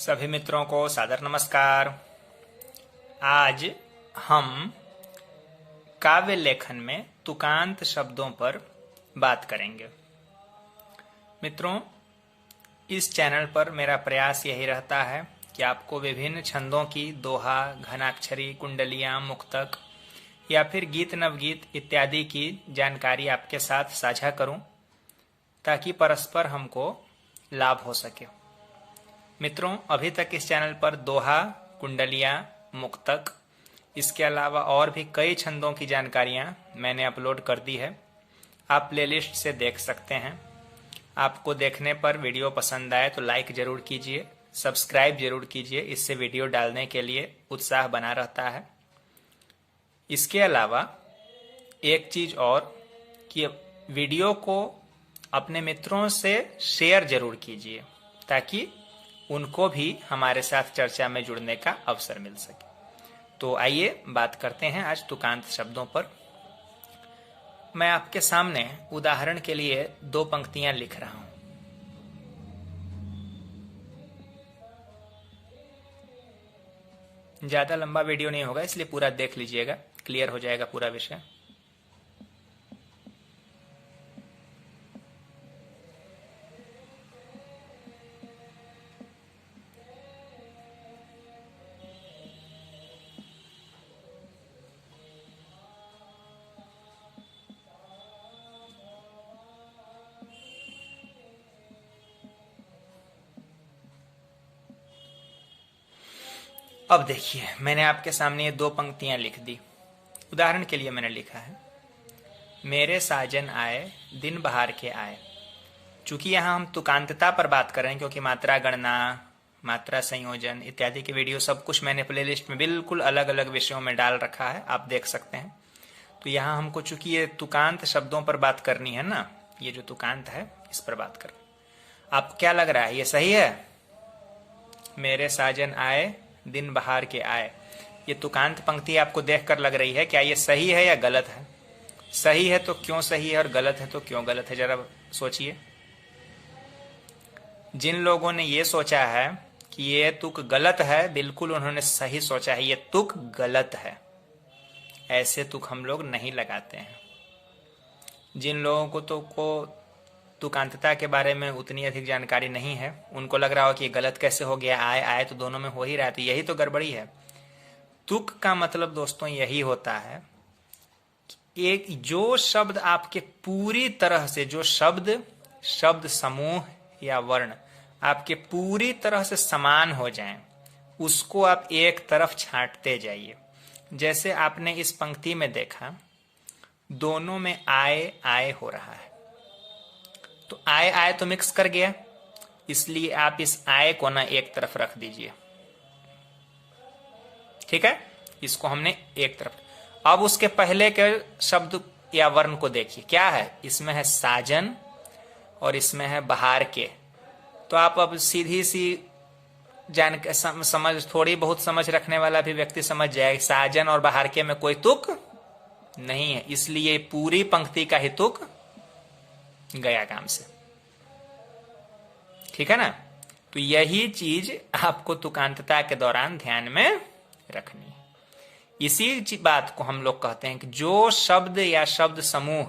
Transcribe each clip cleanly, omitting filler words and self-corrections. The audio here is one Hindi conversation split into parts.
सभी मित्रों को सादर नमस्कार। आज हम काव्य लेखन में तुकांत शब्दों पर बात करेंगे। मित्रों, इस चैनल पर मेरा प्रयास यही रहता है कि आपको विभिन्न छंदों की दोहा, घनाक्षरी, कुंडलियां, मुक्तक या फिर गीत, नवगीत इत्यादि की जानकारी आपके साथ साझा करूं ताकि परस्पर हमको लाभ हो सके। मित्रों, अभी तक इस चैनल पर दोहा, कुंडलियां, मुक्तक, इसके अलावा और भी कई छंदों की जानकारियां मैंने अपलोड कर दी है। आप प्लेलिस्ट से देख सकते हैं। आपको देखने पर वीडियो पसंद आए तो लाइक जरूर कीजिए, सब्सक्राइब जरूर कीजिए, इससे वीडियो डालने के लिए उत्साह बना रहता है। इसके अलावा एक चीज और कि वीडियो को अपने मित्रों से शेयर जरूर कीजिए ताकि उनको भी हमारे साथ चर्चा में जुड़ने का अवसर मिल सके। तो आइए बात करते हैं आज तुकांत शब्दों पर। मैं आपके सामने उदाहरण के लिए दो पंक्तियां लिख रहा हूं। ज्यादा लंबा वीडियो नहीं होगा, इसलिए पूरा देख लीजिएगा, क्लियर हो जाएगा पूरा विषय। अब देखिए, मैंने आपके सामने ये दो पंक्तियां लिख दी। उदाहरण के लिए मैंने लिखा है, मेरे साजन आए दिन बहार के आए। चूंकि यहां हम तुकांतता पर बात कर रहे हैं, क्योंकि मात्रा गणना, मात्रा संयोजन इत्यादि के वीडियो सब कुछ मैंने प्लेलिस्ट में बिल्कुल अलग अलग विषयों में डाल रखा है, आप देख सकते हैं। तो यहाँ हमको चूंकि ये तुकांत शब्दों पर बात करनी है ना, ये जो तुकांत है इस पर बात कर। आपको क्या लग रहा है, ये सही है? मेरे साजन आए दिन बहार के आए, ये तुकांत पंक्ति आपको देखकर लग रही है, क्या ये सही है या गलत है? सही है तो क्यों सही है और गलत है तो क्यों गलत है, जरा सोचिए। जिन लोगों ने ये सोचा है कि ये तुक गलत है, बिल्कुल उन्होंने सही सोचा है, ये तुक गलत है। ऐसे तुक हम लोग नहीं लगाते हैं। जिन लोगों को तुकांतता के बारे में उतनी अधिक जानकारी नहीं है, उनको लग रहा हो कि गलत कैसे हो गया, आए आए तो दोनों में हो ही रहा है, तो यही तो गड़बड़ी है। तुक का मतलब दोस्तों यही होता है, एक जो शब्द आपके पूरी तरह से, जो शब्द समूह या वर्ण आपके पूरी तरह से समान हो जाएं, उसको आप एक तरफ छांटते जाइए। जैसे आपने इस पंक्ति में देखा, दोनों में आए आए हो रहा है, तो आए आए तो मिक्स कर गया, इसलिए आप इस आए को ना एक तरफ रख दीजिए। ठीक है, इसको हमने एक तरफ। अब उसके पहले के शब्द या वर्ण को देखिए, क्या है? इसमें है साजन और इसमें है बहार के। तो आप अब सीधी सी समझ, थोड़ी बहुत समझ रखने वाला भी व्यक्ति समझ जाएगा, साजन और बहार के में कोई तुक नहीं है, इसलिए पूरी पंक्ति का ही तुक गया काम से। ठीक है ना? तो यही चीज आपको तुकांतता के दौरान ध्यान में रखनी है। इसी बात को हम लोग कहते हैं कि जो शब्द या शब्द समूह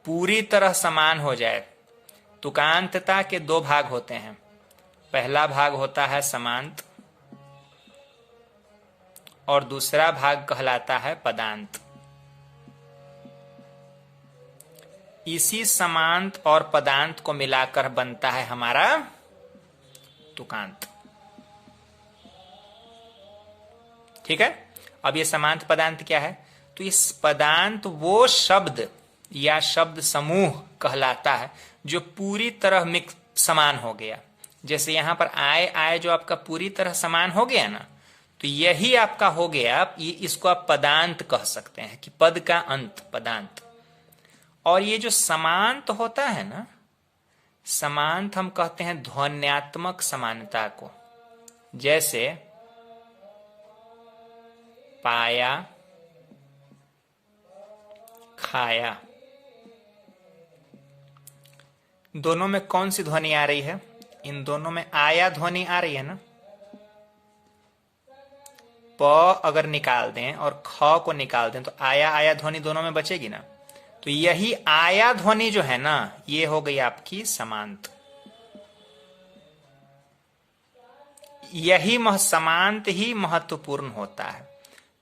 पूरी तरह समान हो जाए। तुकांतता के दो भाग होते हैं। पहला भाग होता है समांत और दूसरा भाग कहलाता है पदांत। इसी समांत और पदांत को मिलाकर बनता है हमारा तुकांत। ठीक है? अब ये समांत पदांत क्या है? तो इस पदांत वो शब्द या शब्द समूह कहलाता है जो पूरी तरह समान हो गया। जैसे यहां पर आए आए जो आपका पूरी तरह समान हो गया ना, तो यही आपका हो गया। इसको आप पदांत कह सकते हैं कि पद का अंत, पदांत। और ये जो समांत होता है ना, समांत हम कहते हैं ध्वन्यात्मक समानता को। जैसे पाया, खाया, दोनों में कौन सी ध्वनि आ रही है? इन दोनों में आया ध्वनि आ रही है ना, प अगर निकाल दें और ख को निकाल दें तो आया आया ध्वनि दोनों में बचेगी ना। तो यही आया ध्वनि जो है ना, ये हो गई आपकी समांत। यही समांत ही महत्वपूर्ण होता है।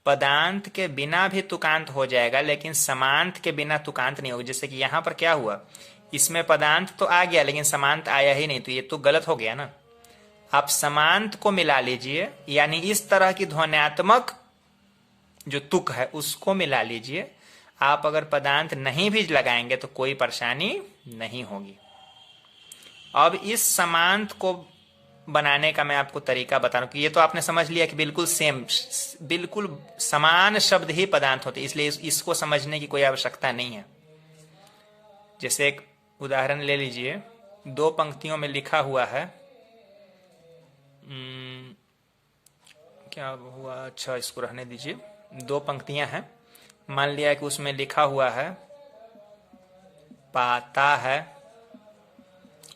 पदांत के बिना भी तुकांत हो जाएगा, लेकिन समांत के बिना तुकांत नहीं होगा। जैसे कि यहां पर क्या हुआ, इसमें पदांत तो आ गया लेकिन समांत आया ही नहीं, तो ये तो गलत हो गया ना। आप समांत को मिला लीजिए, यानी इस तरह की ध्वन्यात्मक जो तुक है उसको मिला लीजिए। आप अगर पदांत नहीं भी लगाएंगे तो कोई परेशानी नहीं होगी। अब इस समांत को बनाने का मैं आपको तरीका बता रहा हूं कि ये तो आपने समझ लिया कि बिल्कुल सेम, बिल्कुल समान शब्द ही पदांत होते, इसलिए इसको समझने की कोई आवश्यकता नहीं है। जैसे एक उदाहरण ले लीजिए, 2 पंक्तियों में लिखा हुआ है, क्या हुआ, अच्छा इसको रहने दीजिए। 2 पंक्तियां हैं, मान लिया कि उसमें लिखा हुआ है पाता है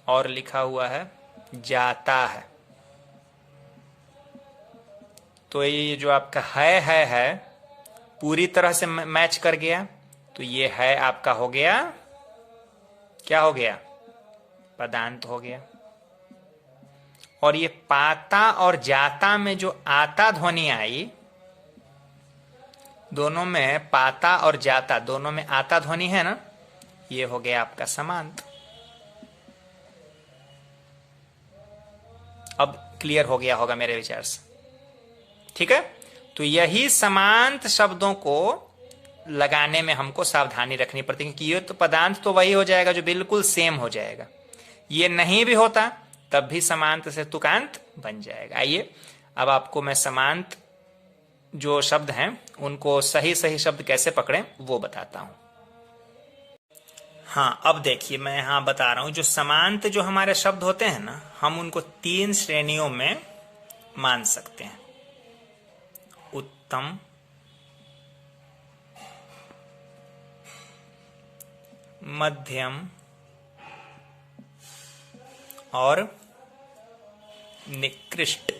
और लिखा हुआ है जाता है। तो ये जो आपका है पूरी तरह से मैच कर गया, तो ये है आपका हो गया, क्या हो गया, पदांत हो गया। और ये पाता और जाता में जो आता ध्वनि आई, दोनों में पाता और जाता दोनों में आता ध्वनि है ना, ये हो गया आपका समांत। अब क्लियर हो गया होगा मेरे विचार से, ठीक है। तो यही समांत शब्दों को लगाने में हमको सावधानी रखनी पड़ती है, क्योंकि ये तो पदांत तो वही हो जाएगा जो बिल्कुल सेम हो जाएगा। ये नहीं भी होता तब भी समांत से तुकांत बन जाएगा। आइए अब आपको मैं समांत जो शब्द हैं उनको सही सही शब्द कैसे पकड़ें वो बताता हूं। हाँ, अब देखिए मैं यहां बता रहा हूं, जो समांत जो हमारे शब्द होते हैं ना, हम उनको 3 श्रेणियों में मान सकते हैं। उत्तम, मध्यम और निकृष्ट,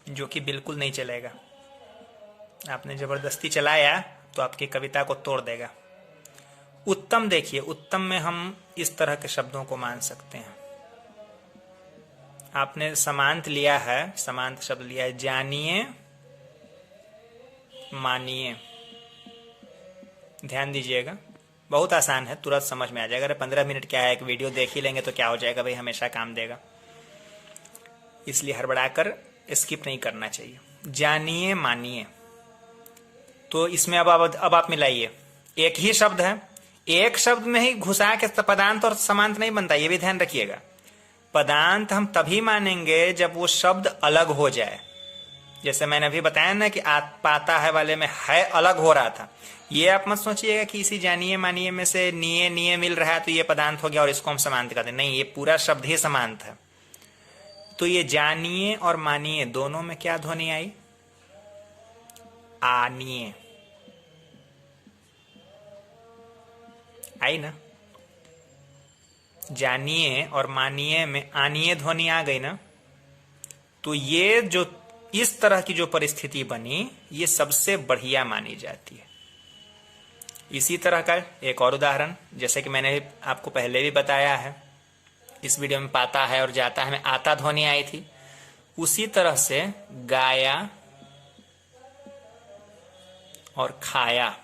जो कि बिल्कुल नहीं चलेगा। आपने जबरदस्ती चलाया तो आपकी कविता को तोड़ देगा। उत्तम देखिए, उत्तम में हम इस तरह के शब्दों को मान सकते हैं। आपने समांत लिया है, समांत शब्द लिया है, जानिए मानिए। ध्यान दीजिएगा, बहुत आसान है, तुरंत समझ में आ जाएगा। अरे 15 मिनट क्या है, एक वीडियो देख ही लेंगे तो क्या हो जाएगा भाई, हमेशा काम देगा। इसलिए हड़बड़ाकर स्किप नहीं करना चाहिए। जानिए मानिए, तो इसमें अब आप मिलाइए, एक ही शब्द है, एक शब्द में ही घुसा के पदांत और समांत नहीं बनता, ये भी ध्यान रखिएगा। पदांत हम तभी मानेंगे जब वो शब्द अलग हो जाए। जैसे मैंने अभी बताया ना कि पाता है वाले में है अलग हो रहा था, ये आप मत सोचिएगा कि इसी जानिए मानिए में से निये निये मिल रहा है तो ये पदांत हो गया और इसको हम समांत कर दें, नहीं, ये पूरा शब्द ही समांत है। तो ये जानिए और मानिए दोनों में क्या ध्वनि आई, आनिए आई ना। जानिए और मानिए में आनिए ध्वनि आ गई ना। तो ये जो इस तरह की जो परिस्थिति बनी, ये सबसे बढ़िया मानी जाती है। इसी तरह का एक और उदाहरण, जैसे कि मैंने आपको पहले भी बताया है, इस वीडियो में पाता है और जाता है में आता ध्वनि आई थी, उसी तरह से गाया और खाया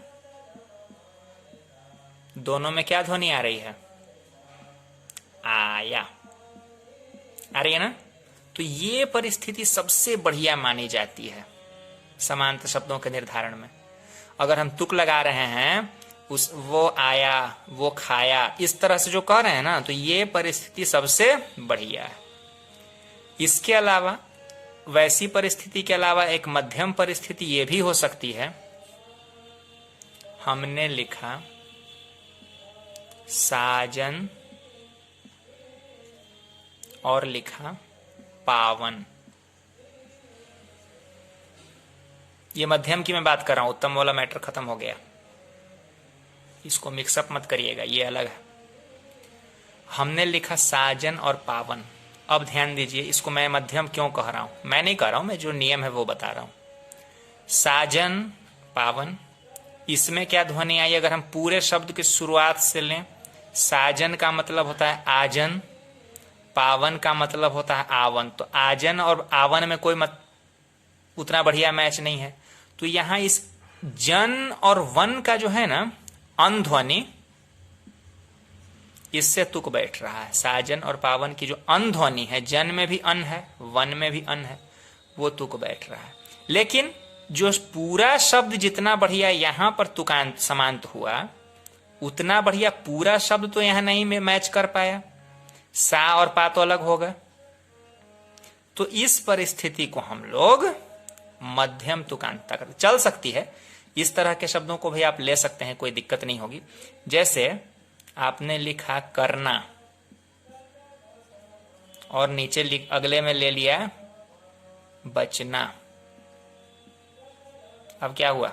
दोनों में क्या ध्वनि आ रही है, आया, आ रही है ना। तो ये परिस्थिति सबसे बढ़िया मानी जाती है समांत शब्दों के निर्धारण में। अगर हम तुक लगा रहे हैं, वो आया वो खाया इस तरह से जो कह रहे हैं ना, तो ये परिस्थिति सबसे बढ़िया है। इसके अलावा, वैसी परिस्थिति के अलावा एक मध्यम परिस्थिति ये भी हो सकती है, हमने लिखा साजन और लिखा पावन। ये मध्यम की मैं बात कर रहा हूं, उत्तम वाला मैटर खत्म हो गया, इसको मिक्सअप मत करिएगा, ये अलग है। हमने लिखा साजन और पावन। अब ध्यान दीजिए, इसको मैं मध्यम क्यों कह रहा हूं, मैं नहीं कह रहा हूं, मैं जो नियम है वो बता रहा हूं। साजन, पावन, इसमें क्या ध्वनि आई अगर हम पूरे शब्द की शुरुआत से लें? साजन का मतलब होता है आजन, पावन का मतलब होता है आवन। तो आजन और आवन में कोई उतना बढ़िया मैच नहीं है। तो यहां इस जन और वन का जो है ना अन ध्वनि, इससे तुक बैठ रहा है। साजन और पावन की जो अन ध्वनि है, जन में भी अन है, वन में भी अन है, वो तुक बैठ रहा है। लेकिन जो पूरा शब्द जितना बढ़िया यहां पर तुकांत समांत हुआ, उतना बढ़िया पूरा शब्द तो यहां नहीं में मैच कर पाया। सा और पा तो अलग होगा। तो इस परिस्थिति को हम लोग मध्यम तुकांतता करते। चल सकती है, इस तरह के शब्दों को भी आप ले सकते हैं, कोई दिक्कत नहीं होगी। जैसे आपने लिखा करना और नीचे अगले में ले लिया बचना। अब क्या हुआ?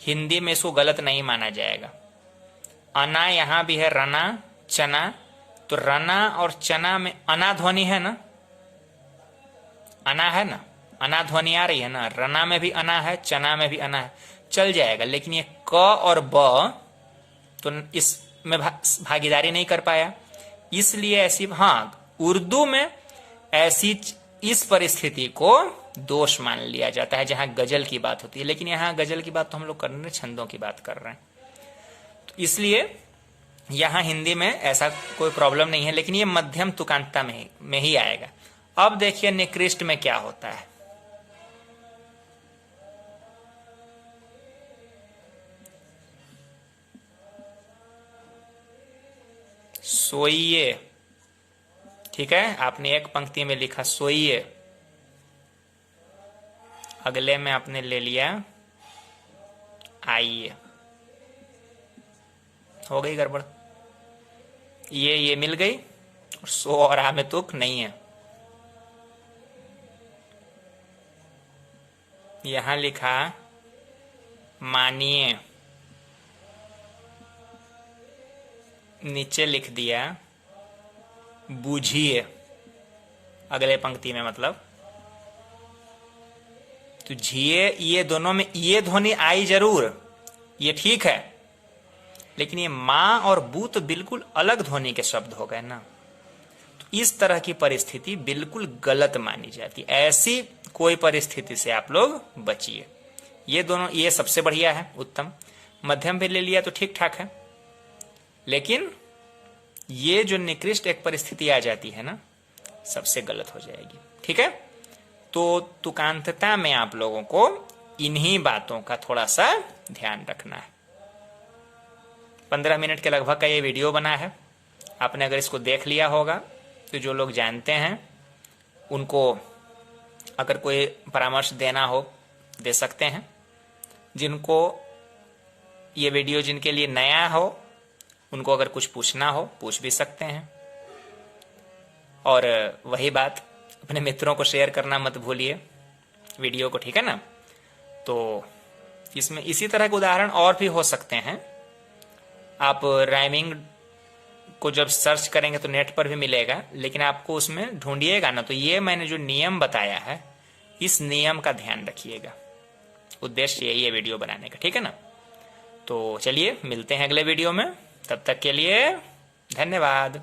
हिंदी में इसको गलत नहीं माना जाएगा। अना यहां भी है, रना, चना। तो रना और चना में अना ध्वनि है ना, अना है ना, अना ध्वनि आ रही है ना। रना में भी अना है, चना में भी अना है, चल जाएगा। लेकिन ये क और ब तो इसमें भागीदारी नहीं कर पाया, इसलिए ऐसी, हाँ, उर्दू में ऐसी इस परिस्थिति को दोष मान लिया जाता है जहां गजल की बात होती है। लेकिन यहां गजल की बात तो हम लोग कर रहे हैं, छंदों की बात कर रहे हैं, तो इसलिए यहां हिंदी में ऐसा कोई प्रॉब्लम नहीं है। लेकिन ये मध्यम तुकांतता में ही आएगा। अब देखिए निकृष्ट में क्या होता है। सोइए, ठीक है, आपने एक पंक्ति में लिखा सोइए, अगले में आपने ले लिया आइए, हो गई गड़बड़। ये मिल गई और सो और आ में तुक नहीं है। यहां लिखा मानिए, नीचे लिख दिया बूझिए अगले पंक्ति में, मतलब तो झिए, ये दोनों में ये ध्वनि आई जरूर, ये ठीक है। लेकिन ये मां और बू तो बिल्कुल अलग ध्वनि के शब्द हो गए ना। तो इस तरह की परिस्थिति बिल्कुल गलत मानी जाती। ऐसी कोई परिस्थिति से आप लोग बचिए। ये दोनों, ये सबसे बढ़िया है, उत्तम। मध्यम भी ले लिया तो ठीक ठाक है। लेकिन ये जो निकृष्ट एक परिस्थिति आ जाती है ना, सबसे गलत हो जाएगी। ठीक है, तो तुकांतता में आप लोगों को इन्हीं बातों का थोड़ा सा ध्यान रखना है। 15 मिनट के लगभग का ये वीडियो बना है। आपने अगर इसको देख लिया होगा तो जो लोग जानते हैं उनको अगर कोई परामर्श देना हो दे सकते हैं। जिनको ये वीडियो जिनके लिए नया हो उनको अगर कुछ पूछना हो पूछ भी सकते हैं। और वही बात, अपने मित्रों को शेयर करना मत भूलिए वीडियो को, ठीक है ना। तो इसमें इसी तरह के उदाहरण और भी हो सकते हैं। आप राइमिंग को जब सर्च करेंगे तो नेट पर भी मिलेगा, लेकिन आपको उसमें ढूंढिएगा ना, तो ये मैंने जो नियम बताया है इस नियम का ध्यान रखिएगा। उद्देश्य यही है वीडियो बनाने का, ठीक है ना। तो चलिए मिलते हैं अगले वीडियो में, तब तक के लिए धन्यवाद।